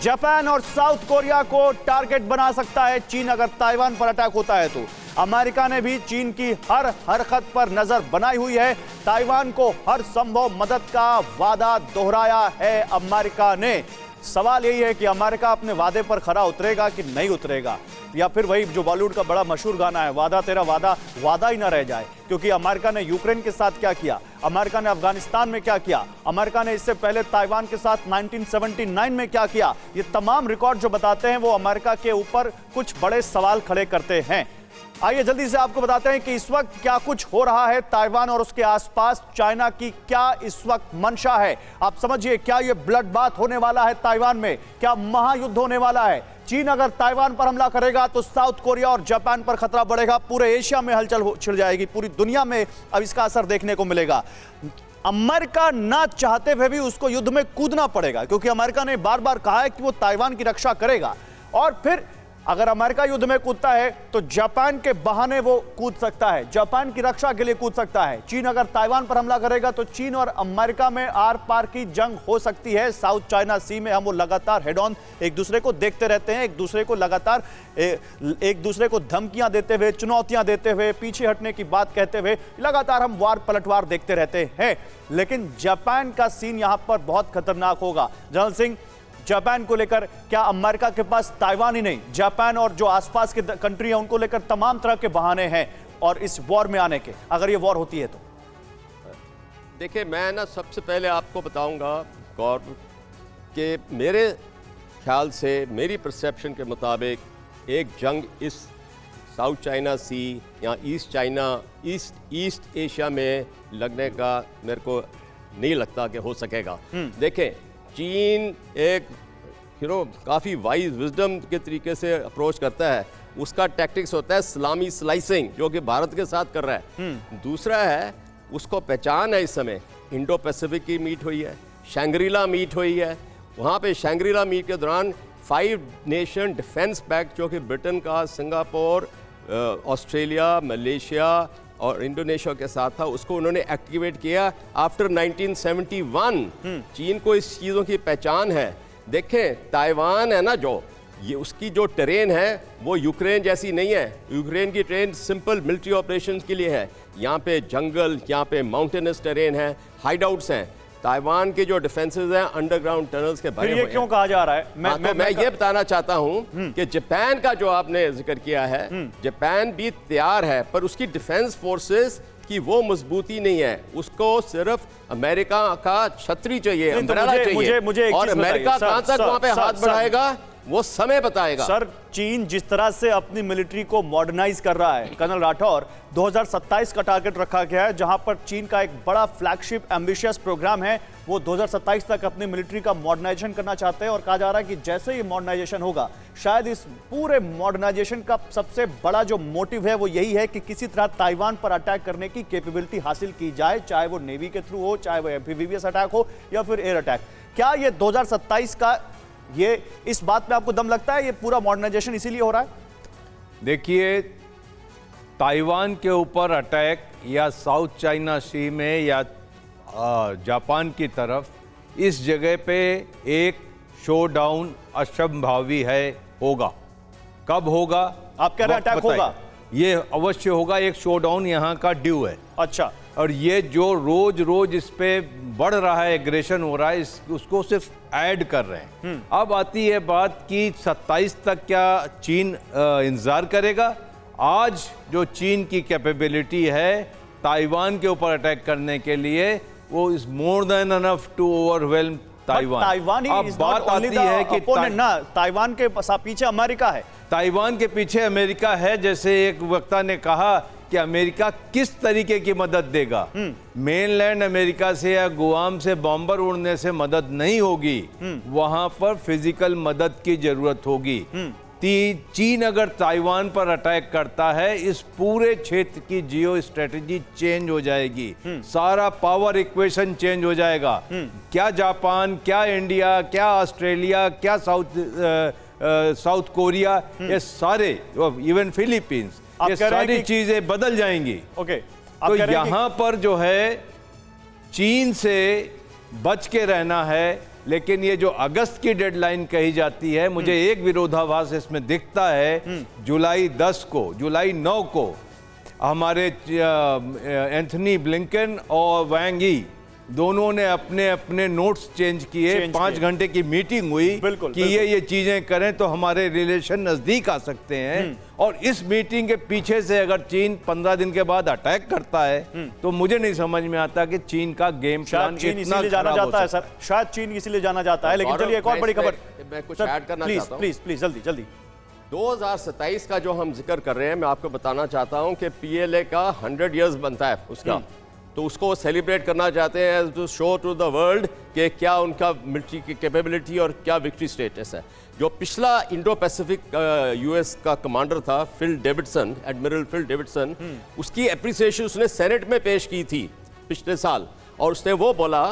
Japan और south Korea को target बना सकता है चीन अगर ताइवान पर अटैक होता है तो। अमेरिका ने भी चीन की हर हरकत पर नजर बनाई हुई है। ताइवान को हर संभव मदद का वादा दोहराया है अमेरिका ने। सवाल यही है कि अमेरिका अपने वादे पर खरा उतरेगा कि नहीं उतरेगा, या फिर वही जो बॉलीवुड का बड़ा मशहूर गाना है, वादा तेरा वादा वादा ही ना रह जाए। क्योंकि अमेरिका ने यूक्रेन के साथ क्या किया, अमेरिका ने अफगानिस्तान में क्या किया, अमेरिका ने इससे पहले ताइवान के साथ 1979 में क्या किया, ये तमाम रिकॉर्ड जो बताते हैं वो अमेरिका के ऊपर कुछ बड़े सवाल खड़े करते हैं। आइए जल्दी से आपको बताते हैं कि इस वक्त क्या कुछ हो रहा है ताइवान और उसके आसपास। चाइना की क्या इस वक्त मंशा है, आप समझिए। क्या ये ब्लड बाथ होने वाला है ताइवान में, क्या महायुद्ध होने वाला है? चीन अगर ताइवान पर हमला करेगा तो साउथ कोरिया और जापान पर खतरा बढ़ेगा, पूरे एशिया में हलचल छिड़ जाएगी, पूरी दुनिया में अब इसका असर देखने को मिलेगा। अमेरिका ना चाहते हुए भी उसको युद्ध में कूदना पड़ेगा, क्योंकि अमेरिका ने बार बार कहा है कि वो ताइवान की रक्षा करेगा। और फिर अगर अमेरिका युद्ध में कूदता है तो जापान के बहाने वो कूद सकता है, जापान की रक्षा के लिए कूद सकता है। चीन अगर ताइवान पर हमला करेगा तो चीन और अमेरिका में आर पार की जंग हो सकती है। साउथ चाइना सी में हम वो लगातार हेड ऑन एक दूसरे को देखते रहते हैं, एक दूसरे को लगातार एक दूसरे को धमकियां देते हुए, चुनौतियां देते हुए, पीछे हटने की बात कहते हुए लगातार हम वार पलटवार देखते रहते हैं। लेकिन जापान का सीन यहां पर बहुत खतरनाक होगा। जनरल सिंह, जापान को लेकर क्या अमेरिका के पास ताइवान ही नहीं, जापान और जो आसपास के कंट्री हैं उनको लेकर तमाम तरह के बहाने हैं और इस वॉर में आने के, अगर ये वॉर होती है तो? देखिए, मैं ना सबसे पहले आपको बताऊंगा गौरव कि मेरे ख्याल से, मेरी परसेप्शन के मुताबिक एक जंग इस साउथ चाइना सी या ईस्ट एशिया में लगने का मेरे को नहीं लगता कि हो सकेगा। देखें, चीन एक काफ़ी वाइज विजडम के तरीके से अप्रोच करता है। उसका टैक्टिक्स होता है सलामी स्लाइसिंग, जो कि भारत के साथ कर रहा है। दूसरा है, उसको पहचान है, इस समय इंडो पैसिफिक की मीट हुई है, शैंग्रीला मीट हुई है। वहाँ पे शैंग्रीला मीट के दौरान 5 नेशन डिफेंस पैक्ट, जो कि ब्रिटेन का, सिंगापुर, ऑस्ट्रेलिया, मलेशिया और इंडोनेशिया के साथ था, उसको उन्होंने एक्टिवेट किया आफ्टर 1971। चीन को इस चीज़ों की पहचान है। देखें, ताइवान है ना, जो ये उसकी जो टेरेन है वो यूक्रेन जैसी नहीं है। यूक्रेन की ट्रेन सिंपल मिलिट्री ऑपरेशंस के लिए है। यहाँ पे जंगल, यहाँ पे माउंटेनस टेरेन है, हाइडआउट्स हैं। ताइवान के जो डिफेंसेस हैं अंडरग्राउंड टनल्स के भरे हुए हैं। क्यों कहा जा रहा है? मैं ये बताना चाहता हूं कि जापान का जो आपने जिक्र किया है, जापान भी तैयार है, पर उसकी डिफेंस फोर्सेस की वो मजबूती नहीं है। उसको सिर्फ अमेरिका का छतरी चाहिए, अम्ब्रेला चाहिए। और अमेरिका कहां तक वहां पे हाथ बढ़ाएगा वो समय बताएगा। सर, चीन जिस तरह से अपनी मिलिट्री को मॉडर्नाइज कर रहा है, कर्नल राठौर, 2027 का टारगेट रखा गया है, जहां पर चीन का एक बड़ा फ्लैगशिप एम्बिशियस प्रोग्राम है। वो 2027 तक अपनी मिलिट्री का मॉडर्नाइजेशन करना चाहते हैं और कहा जा रहा है कि जैसे ही मॉडर्नाइजेशन होगा, शायद इस पूरे मॉडर्नाइजेशन का सबसे बड़ा जो मोटिव है वो यही है कि किसी तरह ताइवान पर अटैक करने की कैपेबिलिटी हासिल की जाए, चाहे वो नेवी के थ्रू हो, चाहे वो एम्फीबियस अटैक हो या फिर एयर अटैक। क्या ये 2027 का ये इस बात पे आपको दम लगता है, ये पूरा मॉडर्नाइजेशन इसीलिए हो रहा है? देखिए, ताइवान के ऊपर अटैक या साउथ चाइना सी में या जापान की तरफ, इस जगह पे एक शोडाउन असंभावी है, होगा। कब होगा? आप कह रहे हैं अटैक होगा? ये अवश्य होगा, एक शोडाउन यहाँ का ड्यू है। अच्छा। और ये जो रोज रोज इस पे बढ़ रहा है, एग्रेशन हो रहा है, उसको सिर्फ ऐड कर रहे हैं। अब आती है बात कि 27 तक क्या चीन इंतजार करेगा? आज जो चीन की कैपेबिलिटी है ताइवान के ऊपर अटैक करने के लिए, वो is more than enough to overwhelm Taiwan. अब बात आती है कि ताइवान के पीछे अमेरिका है। ताइवान के पीछे अमेरिका है। जैसे एक वक्ता ने कहा कि अमेरिका किस तरीके की मदद देगा। मेनलैंड अमेरिका से या गुआम से बॉम्बर उड़ने से मदद नहीं होगी, वहां पर फिजिकल मदद की जरूरत होगी। चीन अगर ताइवान पर अटैक करता है, इस पूरे क्षेत्र की जियो स्ट्रेटेजी चेंज हो जाएगी, सारा पावर इक्वेशन चेंज हो जाएगा। क्या जापान, क्या इंडिया, क्या ऑस्ट्रेलिया, क्या साउथ कोरिया, ये सारे, इवन फिलीपींस, ये सारी चीजें बदल जाएंगी। ओके, तो यहां पर जो है चीन से बच के रहना है, लेकिन ये जो अगस्त की डेडलाइन कही जाती है, मुझे एक विरोधाभास इसमें दिखता है। जुलाई 10 को, जुलाई 9 को हमारे एंथनी ब्लिंकन और वैंग यी दोनों ने अपने अपने नोट्स चेंज किए। 5 घंटे की मीटिंग हुई बिल्कुल, कि ये चीजें करें तो हमारे रिलेशन नजदीक आ सकते हैं। और इस मीटिंग के पीछे से अगर चीन 15 दिन के बाद अटैक करता है तो मुझे नहीं समझ में आता कि चीन का गेम प्लान शायद चीन इतना इसीलिए जाना खराब हो जाता है सकता सर, शायद चीन इसीलिए जाना जाता है। लेकिन चलिए एक और बड़ी खबर, मैं कुछ ऐड करना प्लीज चाहता हूं। प्लीज प्लीज जल्दी जल्दी। 2027 का जो हम जिक्र कर रहे हैं, मैं आपको बताना चाहता हूं कि पीएलए का 100 इयर्स बनता है उसका, तो उसको सेलिब्रेट करना चाहते हैं to show to the world कि क्या उनका मिलिट्री की कैपेबिलिटी और क्या विक्ट्री स्टेटस है। जो पिछला इंडो पैसिफिक यूएस का कमांडर था Phil Davidson, admiral Phil Davidson, उसकी एप्रिसिएशन उसने सेनेट में पेश की थी पिछले साल, और उसने वो बोला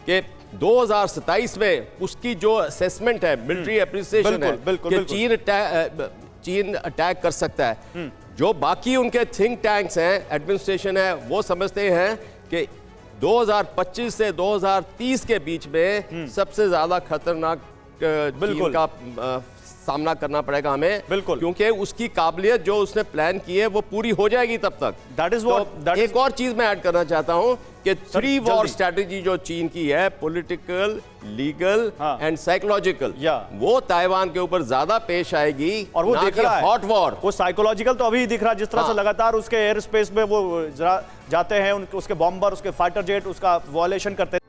कि 2027 में उसकी जो असेसमेंट है, मिलिट्री एप्रिसिएशन है कि चीन अटैक कर सकता है। जो बाकी उनके थिंक टैंक्स हैं, एडमिनिस्ट्रेशन है, वो समझते हैं कि 2025 से 2030 के बीच में सबसे ज्यादा खतरनाक चीन का सामना करना पड़ेगा हमें, बिल्कुल, क्योंकि उसकी काबिलियत जो उसने प्लान की है वो पूरी हो जाएगी तब तक। That is what. एक और चीज मैं ऐड करना चाहता हूं कि 3 वॉर स्ट्रेटेजी जो चीन की है, पॉलिटिकल, लीगल एंड साइकोलॉजिकल, वो ताइवान के ऊपर ज्यादा पेश आएगी, और वो दिख रहा है हॉट वॉर। वो साइकोलॉजिकल तो अभी दिख रहा है, जिस तरह से लगातार उसके एयर स्पेस में वो जाते हैं, उसके बॉम्बर, उसके फाइटर जेट उसका वॉयलेशन करते हैं।